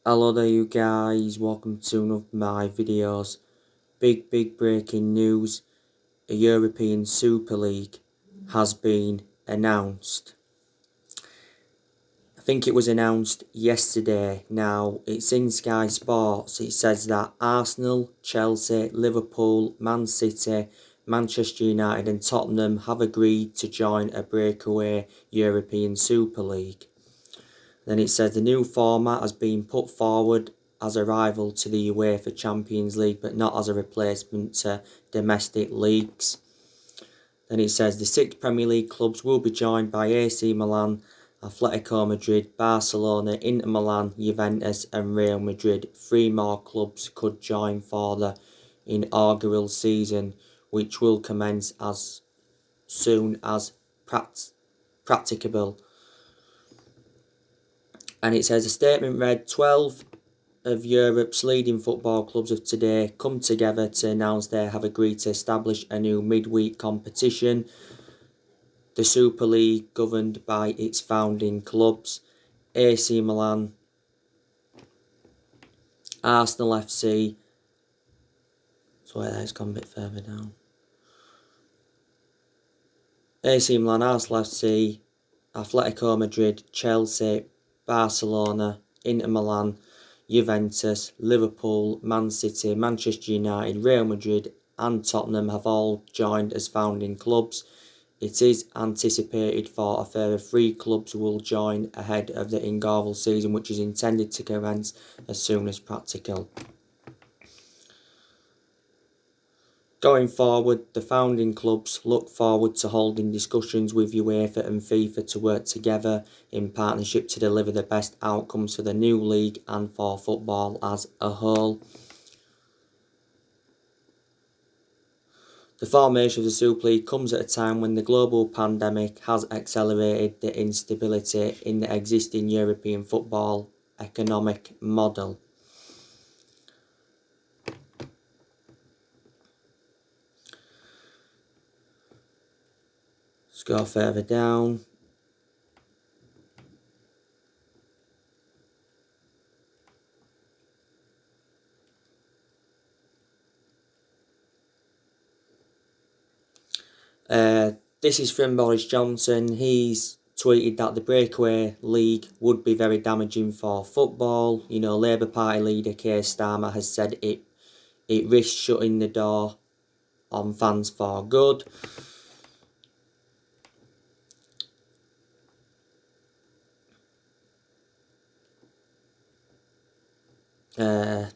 Hello there you guys, welcome to one of my videos. Big breaking news, a European Super League has been announced. I think it was announced yesterday. Now, it's in Sky Sports. It says that Arsenal, Chelsea, Liverpool, Man City, Manchester United and Tottenham have agreed to join a breakaway European Super League. Then it says the new format has been put forward as a rival to the UEFA Champions League, but not as a replacement to domestic leagues. Then it says the 6 Premier League clubs will be joined by AC Milan, Atletico Madrid, Barcelona, Inter Milan, Juventus and Real Madrid. 3 more clubs could join for the inaugural season, which will commence as soon as practicable. And it says a statement read 12 of Europe's leading football clubs of today come together to announce they have agreed to establish a new midweek competition, the Super League, governed by its founding clubs, AC Milan, Arsenal FC, so it's gone a bit further down, AC Milan, Arsenal FC, Atletico Madrid, Chelsea, Barcelona, Inter Milan, Juventus, Liverpool, Man City, Manchester United, Real Madrid and Tottenham have all joined as founding clubs. It is anticipated for a further 3 clubs will join ahead of the inaugural season, which is intended to commence as soon as practical. Going forward, the founding clubs look forward to holding discussions with UEFA and FIFA to work together in partnership to deliver the best outcomes for the new league and for football as a whole. The formation of the Super League comes at a time when the global pandemic has accelerated the instability in the existing European football economic model. Let's go further down. This is from Boris Johnson. He's tweeted that the breakaway league would be very damaging for football. You know, Labour Party leader Keir Starmer has said it risks shutting the door on fans for good.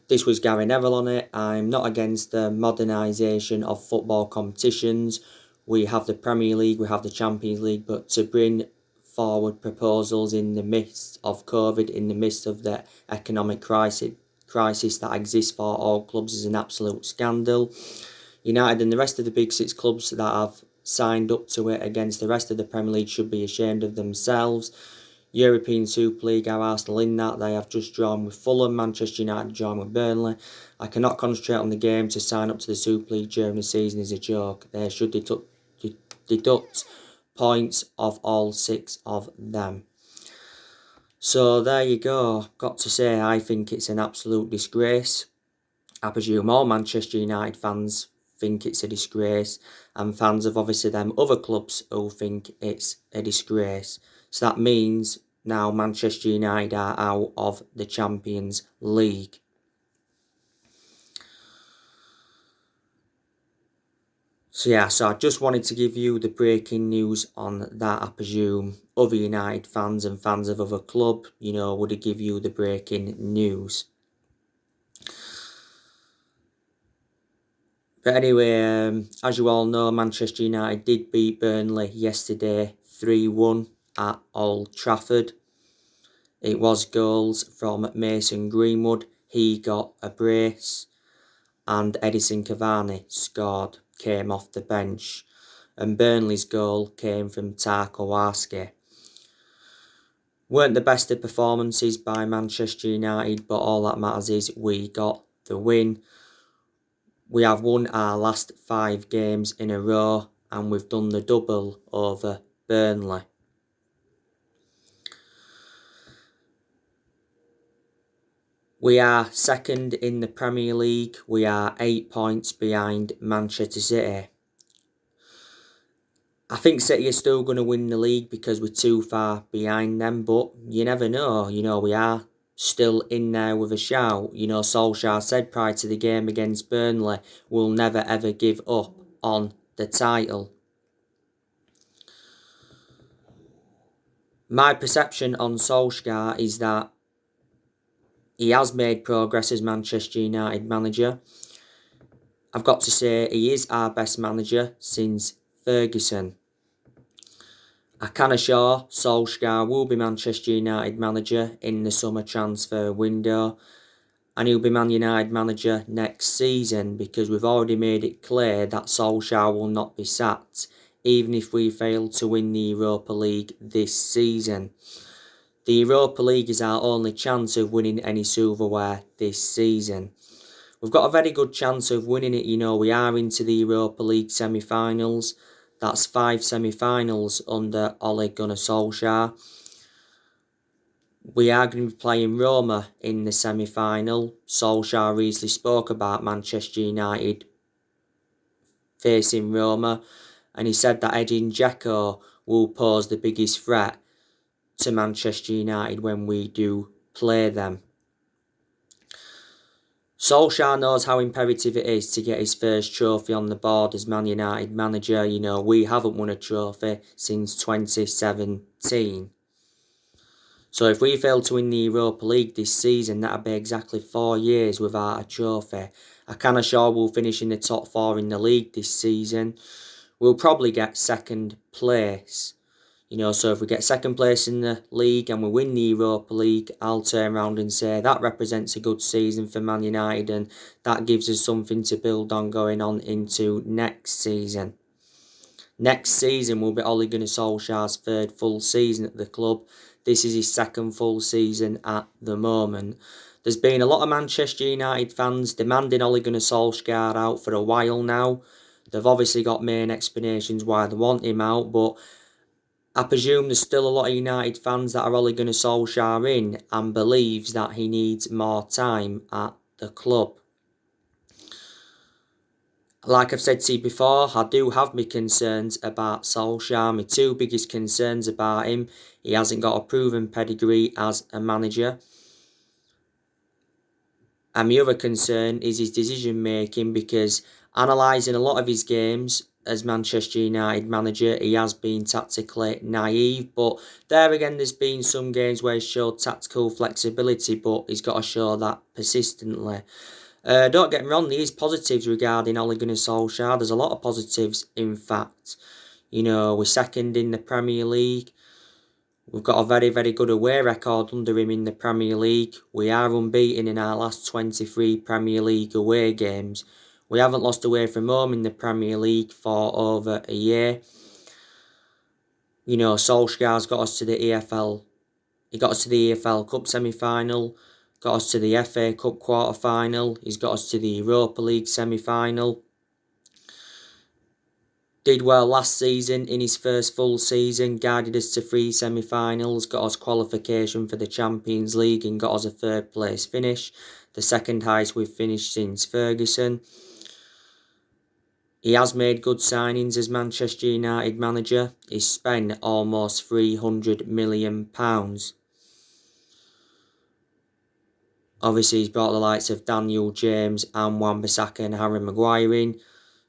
This was Gary Neville on it. I'm not against the modernisation of football competitions. We have the Premier League, we have the Champions League, but to bring forward proposals in the midst of COVID, in the midst of the economic crisis that exists for all clubs is an absolute scandal. United and the rest of the big 6 clubs that have signed up to it against the rest of the Premier League should be ashamed of themselves. European Super League are Arsenal in that. They have just drawn with Fulham, Manchester United joined with Burnley. I cannot concentrate on the game. To sign up to the Super League during the season is a joke. They should deduct points of all 6 of them. So there you go. Got to say, I think it's an absolute disgrace. I presume all Manchester United fans think it's a disgrace, and fans of obviously them other clubs who think it's a disgrace. So that means now Manchester United are out of the Champions League. So I just wanted to give you the breaking news on that. I presume other United fans and fans of other club, would give you the breaking news. But anyway, as you all know, Manchester United did beat Burnley yesterday 3-1 at Old Trafford. It was goals from Mason Greenwood. He got a brace. And Edinson Cavani scored, came off the bench. And Burnley's goal came from Tarkowski. Weren't the best of performances by Manchester United, but all that matters is we got the win. We have won our last 5 games in a row and we've done the double over Burnley. We are second in the Premier League. We are 8 points behind Manchester City. I think City are still going to win the league because we're too far behind them, but you never know. We are still in there with a shout. Solskjaer said prior to the game against Burnley, we'll never ever give up on the title. My perception on Solskjaer is that he has made progress as Manchester United manager. I've got to say he is our best manager since Ferguson. I can assure Solskjaer will be Manchester United manager in the summer transfer window, and he'll be Man United manager next season because we've already made it clear that Solskjaer will not be sacked even if we fail to win the Europa League this season. The Europa League is our only chance of winning any silverware this season. We've got a very good chance of winning it. We are into the Europa League semi-finals. That's 5 semi-finals under Ole Gunnar Solskjaer. We are going to be playing Roma in the semi-final. Solskjaer recently spoke about Manchester United facing Roma, and he said that Edin Dzeko will pose the biggest threat to Manchester United when we do play them. Solskjaer knows how imperative it is to get his first trophy on the board as Man United manager. We haven't won a trophy since 2017. So if we fail to win the Europa League this season, that'll be exactly 4 years without a trophy. I can assure we'll finish in the top 4 in the league this season. We'll probably get second place. So if we get second place in the league and we win the Europa League, I'll turn around and say that represents a good season for Man United, and that gives us something to build on going on into next season. Next season will be Ole Gunnar Solskjaer's 3rd full season at the club. This is his 2nd full season at the moment. There's been a lot of Manchester United fans demanding Ole Gunnar Solskjaer out for a while now. They've obviously got main explanations why they want him out, but I presume there's still a lot of United fans that are Ole Gunnar Solskjaer in and believes that he needs more time at the club. Like I've said to you before, I do have my concerns about Solskjaer. My 2 biggest concerns about him: he hasn't got a proven pedigree as a manager. And my other concern is his decision making, because analysing a lot of his games as Manchester United manager, he has been tactically naive. But there again, there's been some games where he's showed tactical flexibility, but he's got to show that persistently. Don't get me wrong, there is positives regarding Ole Gunnar Solskjaer. There's a lot of positives, in fact. We're 2nd in the Premier League. We've got a very, very good away record under him in the Premier League. We are unbeaten in our last 23 Premier League away games. We haven't lost away from home in the Premier League for over a year. Solskjaer's got us to the EFL. He got us to the EFL Cup semi-final, got us to the FA Cup quarter-final. He's got us to the Europa League semi-final. Did well last season in his 1st full season, guided us to 3 semi-finals, got us qualification for the Champions League and got us a 3rd place finish, the 2nd highest we've finished since Ferguson. He has made good signings as Manchester United manager. He's spent almost £300 million. Obviously, he's brought the likes of Daniel James and Wan-Bissaka and Harry Maguire in.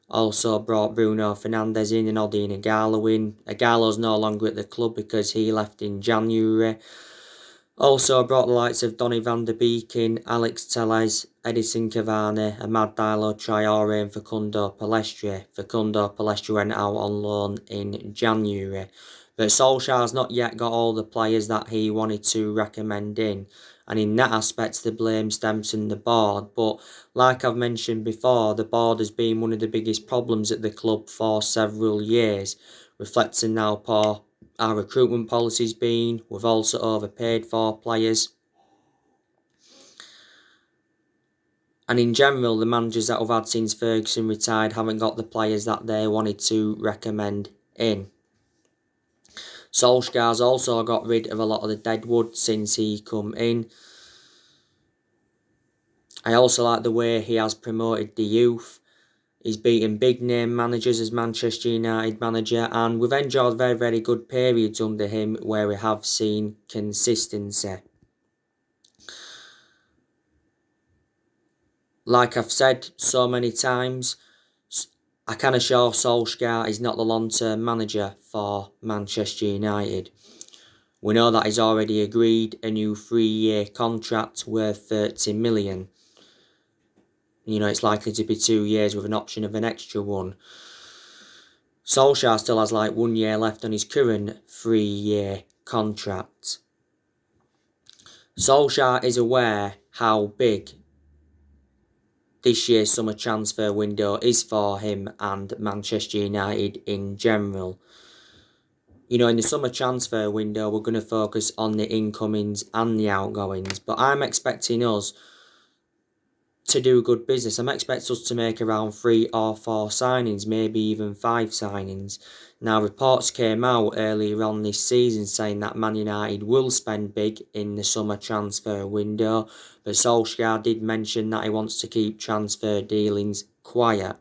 Also brought Bruno Fernandes in and Odion Ighalo in. Ighalo's no longer at the club because he left in January. Also brought the likes of Donny van der Beek in, Alex Telles, Edison Cavani, Amad Diallo Traore and Facundo Pellistri. Facundo Pellistri went out on loan in January. But Solskjaer's not yet got all the players that he wanted to recommend in. And in that aspect, the blame stems from the board. But like I've mentioned before, the board has been one of the biggest problems at the club for several years, reflecting now poor our recruitment policy's been. We've also overpaid for players. And in general, the managers that we've had since Ferguson retired haven't got the players that they wanted to recommend in. Solskjaer's also got rid of a lot of the deadwood since he come in. I also like the way he has promoted the youth. He's beaten big name managers as Manchester United manager, and we've enjoyed very, very good periods under him where we have seen consistency. Like I've said so many times, I can assure Solskjaer is not the long-term manager for Manchester United. We know that he's already agreed a new 3-year contract worth 30 million. You know, it's likely to be 2 years with an option of an extra one. Solskjaer still has like 1 year left on his current 3-year contract. Solskjaer is aware how big this year's summer transfer window is for him and Manchester United in general. You know, in the summer transfer window, we're going to focus on the incomings and the outgoings, but I'm expecting us to do good business. I'm expecting us to make around 3 or 4 signings, maybe even 5 signings. Now, reports came out earlier on this season saying that Man United will spend big in the summer transfer window, but Solskjaer did mention that he wants to keep transfer dealings quiet.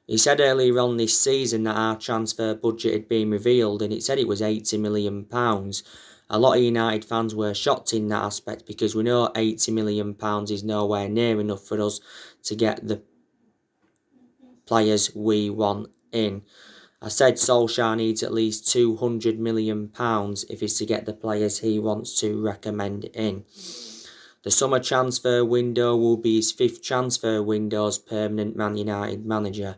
He said earlier on this season that our transfer budget had been revealed and it said it was £80 million. A lot of United fans were shocked in that aspect because we know £80 million is nowhere near enough for us to get the players we want in. I said Solskjaer needs at least £200 million if he's to get the players he wants to recommend in. The summer transfer window will be his 5th transfer window as permanent Man United manager.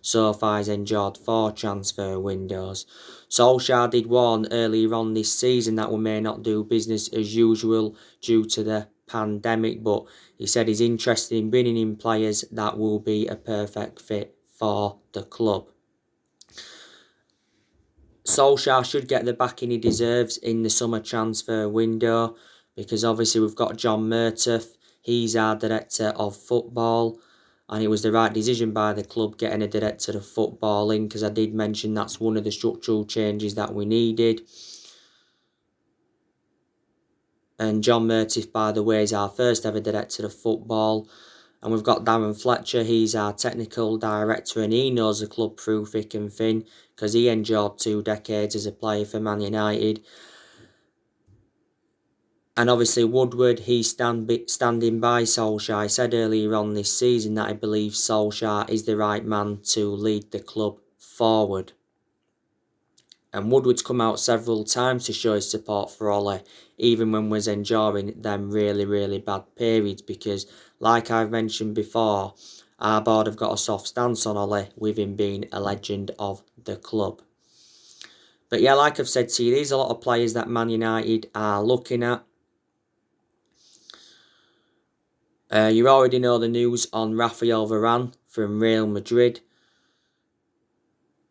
So far he's enjoyed 4 transfer windows. Solskjaer did warn earlier on this season that we may not do business as usual due to the pandemic, but he said he's interested in bringing in players that will be a perfect fit for the club. Solskjaer should get the backing he deserves in the summer transfer window, because obviously we've got John Murtough, he's our director of football, and it was the right decision by the club getting a director of football in, because I did mention that's one of the structural changes that we needed. And John Murtough, by the way, is our first ever director of football. And we've got Darren Fletcher, he's our technical director, and he knows the club through thick and thin, because he endured 2 decades as a player for Man United. And obviously Woodward, he's standing by Solskjaer. I said earlier on this season that I believe Solskjaer is the right man to lead the club forward. And Woodward's come out several times to show his support for Ole, even when we was enduring them really, really bad periods, because like I've mentioned before, our board have got a soft stance on Ole, with him being a legend of the club. But yeah, like I've said to you, there's a lot of players that Man United are looking at. You already know the news on Rafael Varane from Real Madrid.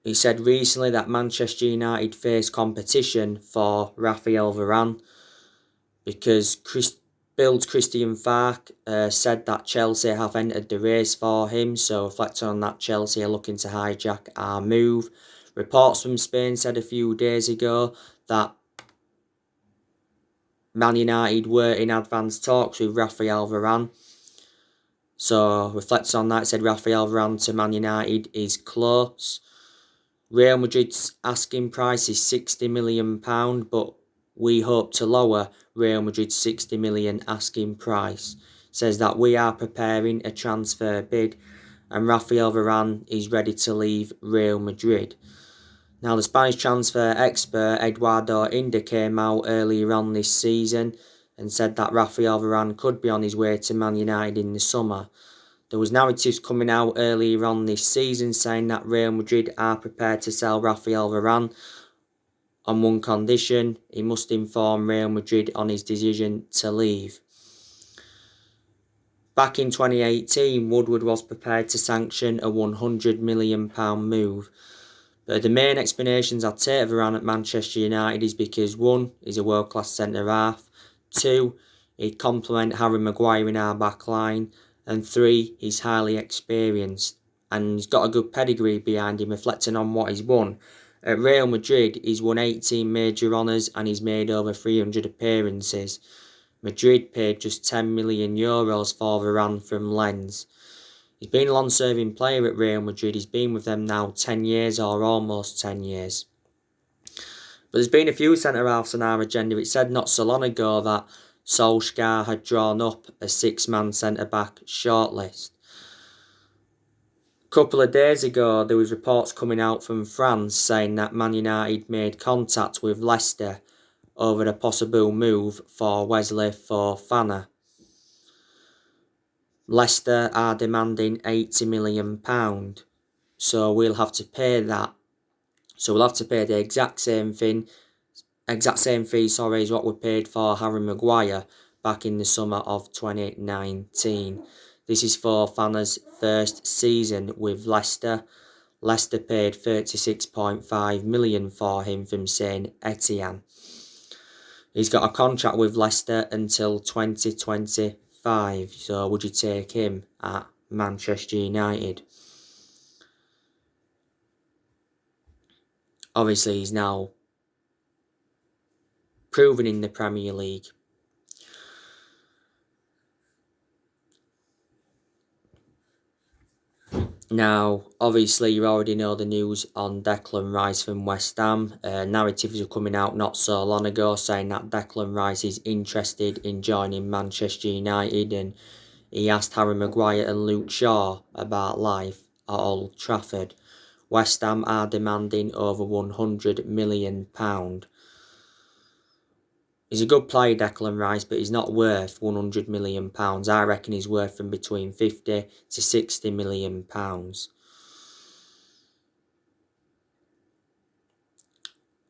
He said recently that Manchester United face competition for Rafael Varane because Christian Falk said that Chelsea have entered the race for him. So reflecting on that, Chelsea are looking to hijack our move. Reports from Spain said a few days ago that Man United were in advanced talks with Rafael Varane. So, reflects on that, it said Rafael Varane to Man United is close. Real Madrid's asking price is £60 million, but we hope to lower Real Madrid's £60 million asking price. It says that we are preparing a transfer bid and Rafael Varane is ready to leave Real Madrid. Now, the Spanish transfer expert Eduardo Inda came out earlier on this season and said that Rafael Varane could be on his way to Man United in the summer. There was narratives coming out earlier on this season saying that Real Madrid are prepared to sell Rafael Varane on one condition: he must inform Real Madrid on his decision to leave. Back in 2018, Woodward was prepared to sanction a £100 million move. But the main explanations I'd take of Varane at Manchester United is because 1, he's a world-class centre-half, 2, he'd complement Harry Maguire in our back line, and 3, he's highly experienced and he's got a good pedigree behind him, reflecting on what he's won. At Real Madrid, he's won 18 major honours and he's made over 300 appearances. Madrid paid just €10 million for Varane from Lens. He's been a long-serving player at Real Madrid. He's been with them now 10 years or almost 10 years. But there's been a few centre-halves on our agenda. It said not so long ago that Solskjaer had drawn up a 6-man centre-back shortlist. A couple of days ago, there was reports coming out from France saying that Man United made contact with Leicester over a possible move for Wesley Fofana. Leicester are demanding £80 million, so we'll have to pay that. So we'll have to pay the exact same fee as what we paid for Harry Maguire back in the summer of 2019. This is Fofana's first season with Leicester. Leicester paid £36.5 million for him from Saint Etienne. He's got a contract with Leicester until 2025. So would you take him at Manchester United? Obviously, he's now proven in the Premier League. Now, obviously, you already know the news on Declan Rice from West Ham. Narratives are coming out not so long ago saying that Declan Rice is interested in joining Manchester United, and he asked Harry Maguire and Luke Shaw about life at Old Trafford. West Ham are demanding over £100 million. He's a good player, Declan Rice, but he's not worth £100 million. I reckon he's worth from between £50 to £60 million.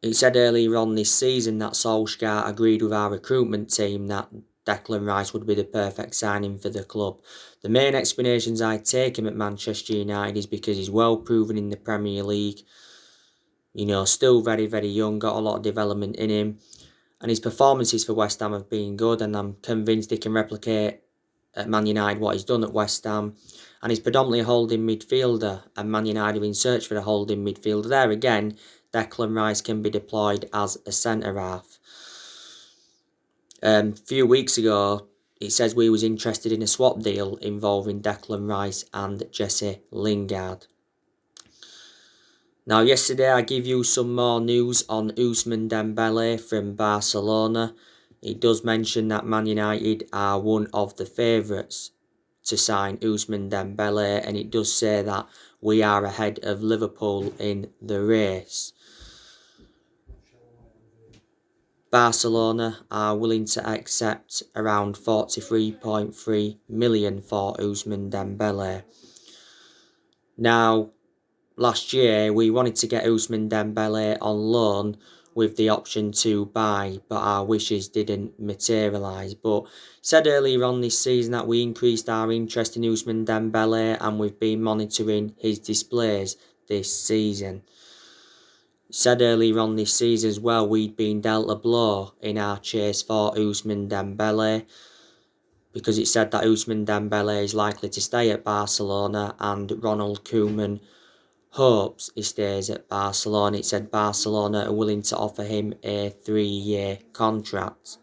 It said earlier on this season that Solskjaer agreed with our recruitment team that Declan Rice would be the perfect signing for the club. The main explanations I take him at Manchester United is because he's well proven in the Premier League. You know, still very, very young, got a lot of development in him. And his performances for West Ham have been good, and I'm convinced he can replicate at Man United what he's done at West Ham. And he's predominantly a holding midfielder, and Man United are in search for a holding midfielder. There again, Declan Rice can be deployed as a centre-half. A few weeks ago, it says we was interested in a swap deal involving Declan Rice and Jesse Lingard. Now, yesterday I give you some more news on Ousmane Dembele from Barcelona. It does mention that Man United are one of the favourites to sign Ousmane Dembele, and it does say that we are ahead of Liverpool in the race. Barcelona are willing to accept around 43.3 million for Ousmane Dembele. Now, last year, we wanted to get Ousmane Dembele on loan with the option to buy, but our wishes didn't materialise. But said earlier on this season that we increased our interest in Ousmane Dembele, and we've been monitoring his displays this season. Said earlier on this season as well, we'd been dealt a blow in our chase for Ousmane Dembele, because it said that Ousmane Dembele is likely to stay at Barcelona, and Ronald Koeman hopes he stays at Barcelona. It said Barcelona are willing to offer him a 3-year contract.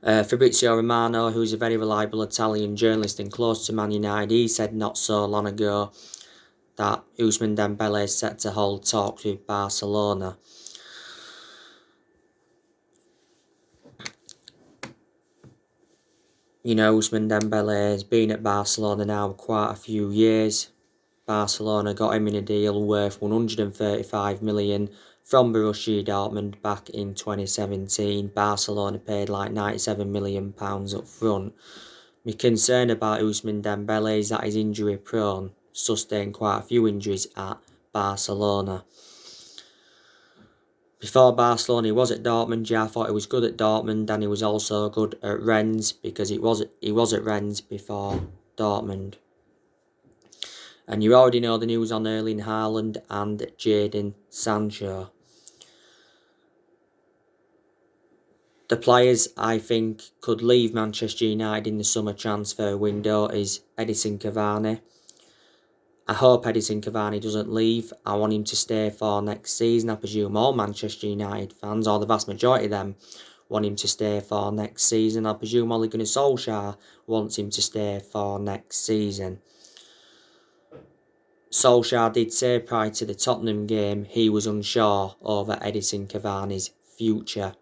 Fabrizio Romano, who's a very reliable Italian journalist and close to Man United, he said not so long ago that Ousmane Dembele is set to hold talks with Barcelona. You know, Ousmane Dembele has been at Barcelona now quite a few years. Barcelona got him in a deal worth 135 million from Borussia Dortmund back in 2017. Barcelona paid like £97 million up front. My concern about Ousmane Dembele is that he's injury prone, sustained quite a few injuries at Barcelona. Before Barcelona, he was at Dortmund. Yeah, I thought he was good at Dortmund, and he was also good at Rennes, because he was at Rennes before Dortmund. And you already know the news on Erling Haaland and Jadon Sancho. The players I think could leave Manchester United in the summer transfer window is Edinson Cavani, I hope Edinson Cavani doesn't leave. I want him to stay for next season. I presume all Manchester United fans, or the vast majority of them, want him to stay for next season. I presume Ole Gunnar Solskjaer wants him to stay for next season. Solskjaer did say prior to the Tottenham game he was unsure over Edinson Cavani's future.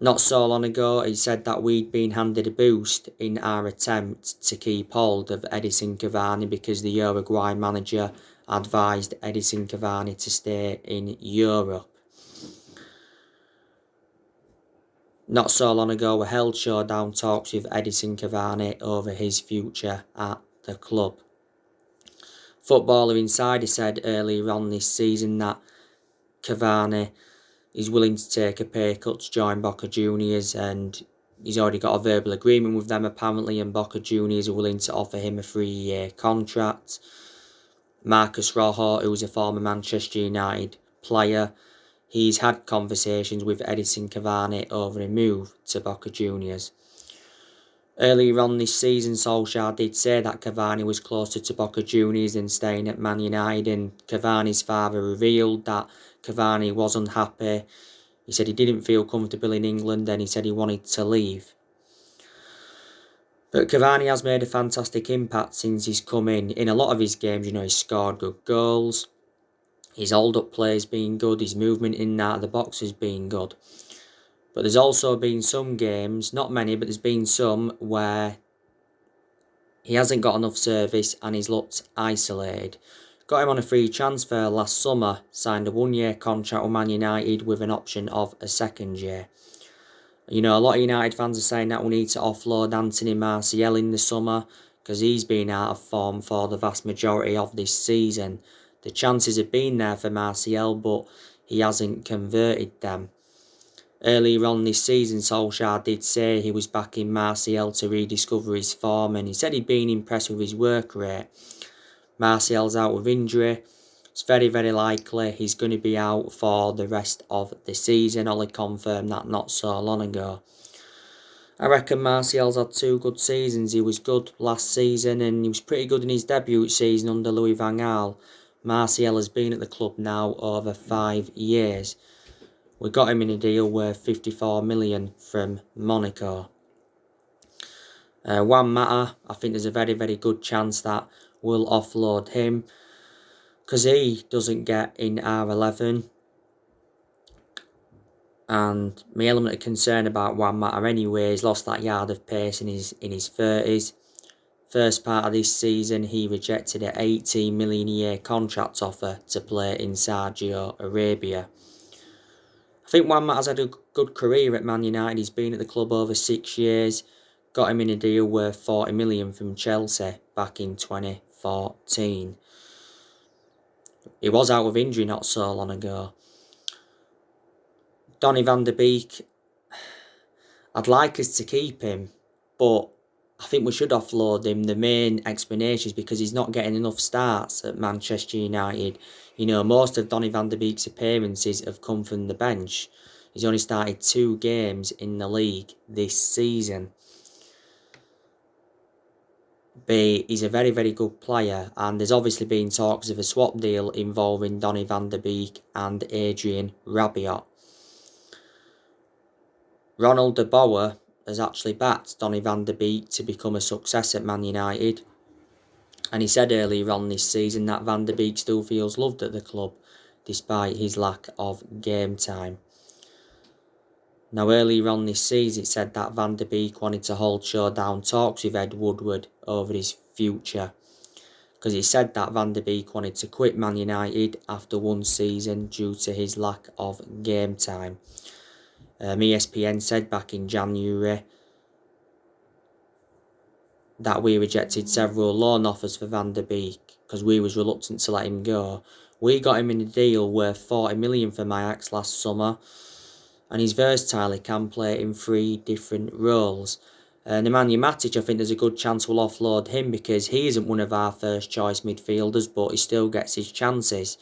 Not so long ago, he said that we'd been handed a boost in our attempt to keep hold of Edinson Cavani because the Uruguay manager advised Edinson Cavani to stay in Europe. Not so long ago, we held showdown talks with Edinson Cavani over his future at the club. Footballer Insider said earlier on this season that Cavani is willing to take a pay cut to join Boca Juniors, and he's already got a verbal agreement with them apparently, and Boca Juniors are willing to offer him a 3-year contract. Marcos Rojo, who is a former Manchester United player, he's had conversations with Edinson Cavani over a move to Boca Juniors. Earlier on this season, Solskjaer did say that Cavani was closer to Boca Juniors than staying at Man United, and Cavani's father revealed that Cavani was unhappy. He said he didn't feel comfortable in England and he said he wanted to leave. But Cavani has made a fantastic impact since he's come in. In a lot of his games, he's scored good goals. His hold-up play has been good. His movement in and out of the box has been good. But there's also been some games, not many, but there's been some where he hasn't got enough service and he's looked isolated. Got him on a free transfer last summer, signed a 1-year contract with Man United with an option of a 2nd year. A lot of United fans are saying that we need to offload Anthony Martial in the summer because he's been out of form for the vast majority of this season. The chances have been there for Martial, but he hasn't converted them. Earlier on this season, Solskjaer did say he was backing Martial to rediscover his form, and he said he'd been impressed with his work rate. Martial's out with injury. It's very, very likely he's going to be out for the rest of the season. Ole confirmed that not so long ago. I reckon Martial's had 2 good seasons. He was good last season and he was pretty good in his debut season under Louis van Gaal. Martial has been at the club now over 5 years. We got him in a deal worth 54 million from Monaco. Juan Mata, I think there's a very, very good chance that we'll offload him because he doesn't get in our 11. And my element of concern about Juan Mata anyway, he's lost that yard of pace in his 30s. First part of this season, he rejected an 18 million a year contract offer to play in Saudi Arabia. I think Juan Mata's had a good career at Man United. He's been at the club over 6 years. Got him in a deal worth 40 million from Chelsea back in 2014. He was out with injury not so long ago. Donny van der Beek, I'd like us to keep him, but I think we should offload him. The main explanation is because he's not getting enough starts at Manchester United. Most of Donny van der Beek's appearances have come from the bench. He's only started 2 games in the league this season. But he's a very, very good player, and there's obviously been talks of a swap deal involving Donny van der Beek and Adrien Rabiot. Ronald de Boer has actually backed Donny van der Beek to become a success at Man United. And he said earlier on this season that Van der Beek still feels loved at the club, despite his lack of game time. Now earlier on this season it said that Van der Beek wanted to hold showdown talks with Ed Woodward over his future. Because he said that Van der Beek wanted to quit Man United after 1 season due to his lack of game time. ESPN said back in January that we rejected several loan offers for Van der Beek because we was reluctant to let him go. We got him in a deal worth 40 million from Ajax last summer, and he's versatile. He can play in 3 different roles. Nemanja Matic, I think there's a good chance we'll offload him because he isn't one of our first choice midfielders, but he still gets his chances.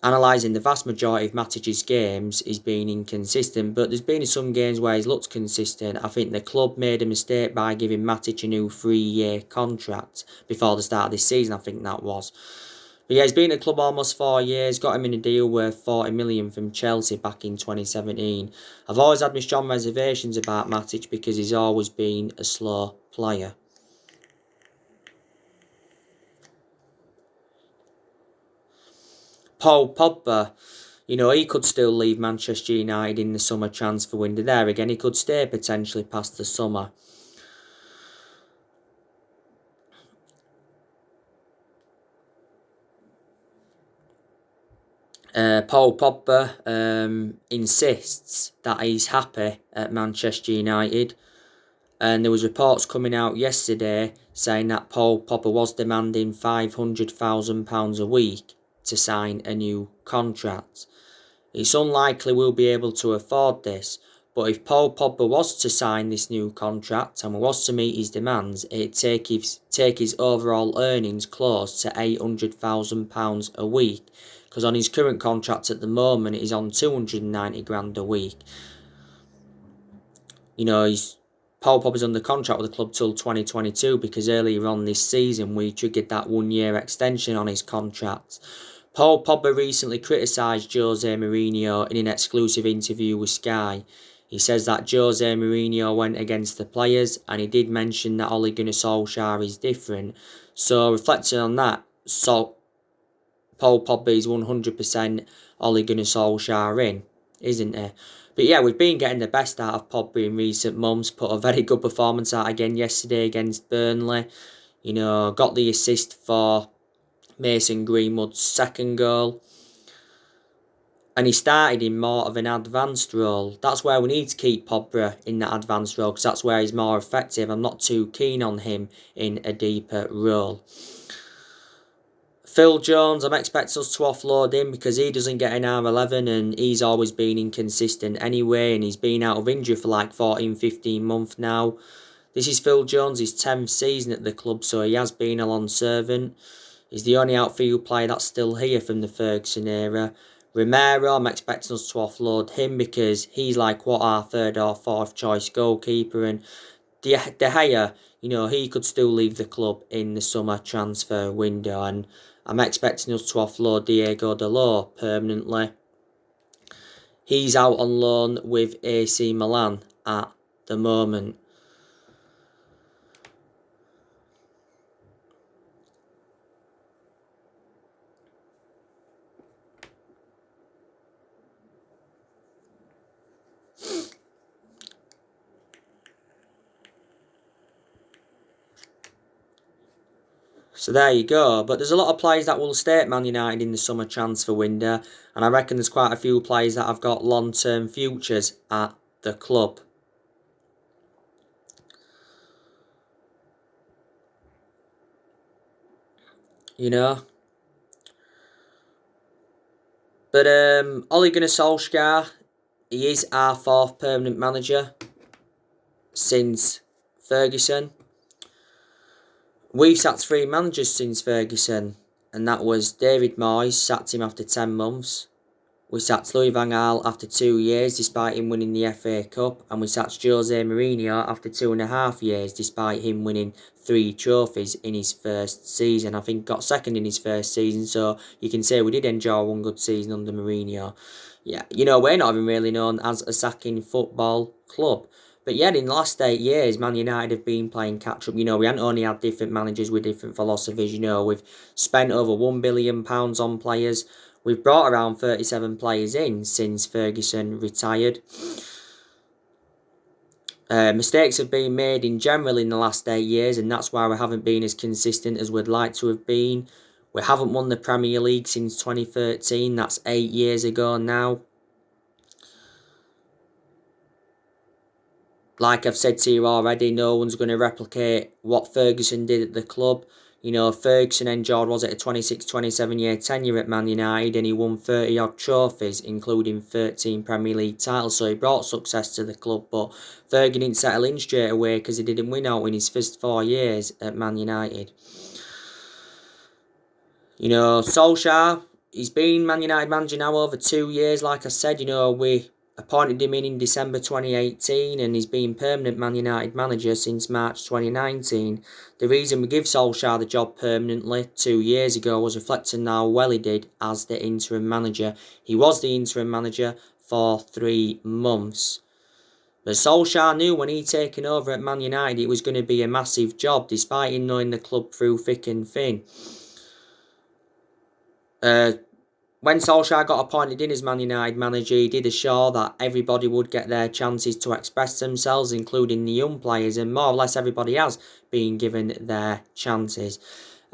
analysing the vast majority of Matic's games, he's been inconsistent, but there's been some games where he's looked consistent. I think the club made a mistake by giving Matic a new 3-year contract before the start of this season, I think that was. But yeah, he's been at the club almost 4 years, got him in a deal worth 40 million from Chelsea back in 2017. I've always had my strong reservations about Matic because he's always been a slow player. Paul Pogba, he could still leave Manchester United in the summer transfer window. There again, he could stay potentially past the summer. Paul Pogba insists that he's happy at Manchester United. And there was reports coming out yesterday saying that Paul Pogba was demanding £500,000 a week to sign a new contract. It's unlikely we'll be able to afford this, but if Paul Pogba was to sign this new contract and was to meet his demands, it'd take his overall earnings close to £800,000 a week, because on his current contract at the moment he's on 290 grand a week. Paul Pogba's under contract with the club till 2022 because earlier on this season we triggered that 1-year extension on his contract. Paul Pogba recently criticised Jose Mourinho in an exclusive interview with Sky. He says that Jose Mourinho went against the players, and he did mention that Ole Gunnar Solskjaer is different. So reflecting on that, Paul Pogba is 100% Ole Gunnar Solskjaer in, isn't he? But yeah, we've been getting the best out of Pogba in recent months. Put a very good performance out again yesterday against Burnley. Got the assist for Mason Greenwood's second goal. And he started in more of an advanced role. That's where we need to keep Pogba in that advanced role, because that's where he's more effective. I'm not too keen on him in a deeper role. Phil Jones, I'm expecting us to offload him because he doesn't get an R11 and he's always been inconsistent anyway, and he's been out of injury for like 14-15 months now. This is Phil Jones' 10th season at the club, so he has been a long servant. He's the only outfield player that's still here from the Ferguson era. Romero, I'm expecting us to offload him because he's like our third or fourth choice goalkeeper, and De Gea, he could still leave the club in the summer transfer window, and I'm expecting us to offload Diego Dalot permanently. He's out on loan with AC Milan at the moment. So there you go. But there's a lot of players that will stay at Man United in the summer transfer window, and I reckon there's quite a few players that have got long-term futures at the club. But Ole Gunnar Solskjaer, he is our fourth permanent manager since Ferguson. We've sacked 3 managers since Ferguson, and that was David Moyes, sacked him after 10 months. We sacked Louis van Gaal after 2 years, despite him winning the FA Cup, and we sacked Jose Mourinho after 2.5 years, despite him winning 3 trophies in his first season. I think got second in his first season, so you can say we did enjoy one good season under Mourinho. Yeah, we're not even really known as a sacking football club. But yeah, in the last 8 years, Man United have been playing catch-up. We haven't only had different managers with different philosophies. We've spent over £1 billion on players. We've brought around 37 players in since Ferguson retired. Mistakes have been made in general in the last 8 years, and that's why we haven't been as consistent as we'd like to have been. We haven't won the Premier League since 2013. That's 8 years ago now. Like I've said to you already, no one's going to replicate what Ferguson did at the club. Ferguson enjoyed, a 26-27 year tenure at Man United, and he won 30 odd trophies, including 13 Premier League titles, so he brought success to the club. But Fergie didn't settle in straight away because he didn't win out in his first 4 years at Man United. Solskjaer, he's been Man United manager now over 2 years. Like I said, you know, we appointed him in December 2018 and he's been permanent Man United manager since March 2019. The reason we give Solskjaer the job permanently 2 years ago was reflecting how well he did as the interim manager. He was the interim manager for 3 months. But Solskjaer knew when he taken over at Man United it was going to be a massive job, despite him knowing the club through thick and thin. When Solskjaer got appointed in as Man United manager, he did assure that everybody would get their chances to express themselves, including the young players, and more or less everybody has been given their chances.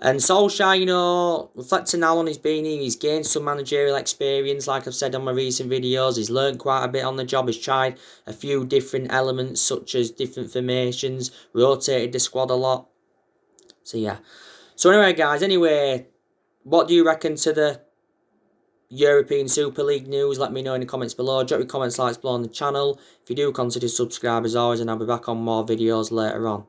And Solskjaer, you know, reflecting how long he's been here, he's gained some managerial experience, like I've said on my recent videos. He's learned quite a bit on the job. He's tried a few different elements, such as different formations, rotated the squad a lot. So, yeah. So, anyway, guys, what do you reckon to the European Super League news? Let me know in the comments below. Drop your comments, likes below on the channel. If you do, consider subscribe as always, and I'll be back on more videos later on.